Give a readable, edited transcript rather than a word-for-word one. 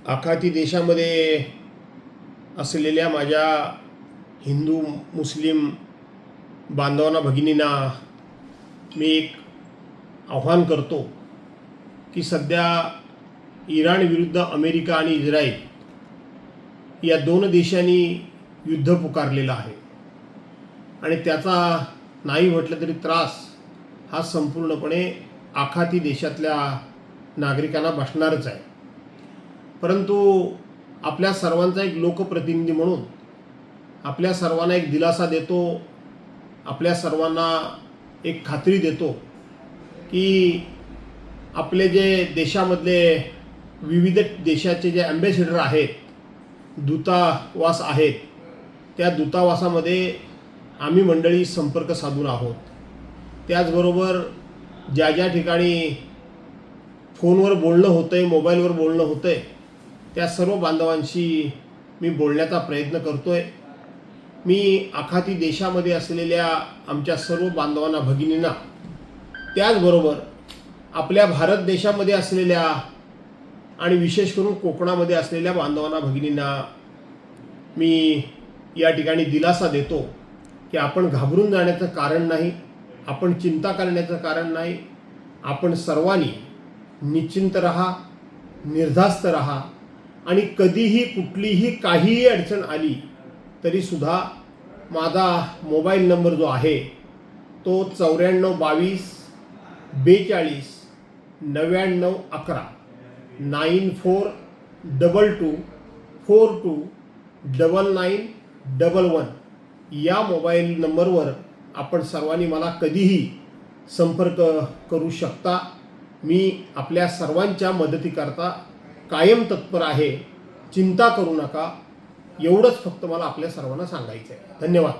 आखाती देशामध्ये असलेल्या माझ्या हिंदू मुस्लिम बांधवांना भगिनींना मी एक आव्हान करतो की सध्या इराण विरुद्ध अमेरिका आणि इस्रायल या दोन देशांनी युद्ध पुकारलेलं आहे आणि त्याचा नाही म्हटलं तरी त्रास हा संपूर्णपणे आखाती देशातल्या नागरिकांना बसणारच आहे. परंतु आपल्या सर्वांचा एक लोकप्रतिनिधी म्हणून आपल्या सर्वांना एक दिलासा देतो, आपल्या सर्वांना एक खात्री देतो की आपले जे देशामधले विविध देशाचे जे ॲम्बॅसेडर आहेत, दूतावास आहेत, त्या दूतावासामध्ये आम्ही मंडळी संपर्क साधून आहोत. त्याचबरोबर ज्या ज्या ठिकाणी फोनवर बोलणं होतं आहे, मोबाईलवर बोलणं होतं आहे, त्या सर्व बांधवांशी मी बोलण्याचा प्रयत्न करतो आहे. मी आखाती देशामध्ये असलेल्या आमच्या सर्व बांधवांना भगिनींना, त्याचबरोबर आपल्या भारत देशामध्ये असलेल्या आणि विशेष करून कोकणामध्ये असलेल्या बांधवांना भगिनींना मी या ठिकाणी दिलासा देतो की आपण घाबरून जाण्याचं कारण नाही, आपण चिंता करण्याचं कारण नाही. आपण सर्वांनी निश्चिंत राहा, निर्धास्त राहा आणि कधीही कुठलीही काहीही अडचण आली तरीसुद्धा माझा मोबाईल नंबर जो आहे तो 9422 42 99 11 9422 42 99 11 या मोबाईल नंबरवर आपण सर्वांनी मला कधीही संपर्क करू शकता. मी आपल्या सर्वांच्या मदतीकरता कायम तत्पर आहे. चिंता करू नका, एवढंच फक्त मला आपल्या सर्वांना सांगायचं आहे. धन्यवाद.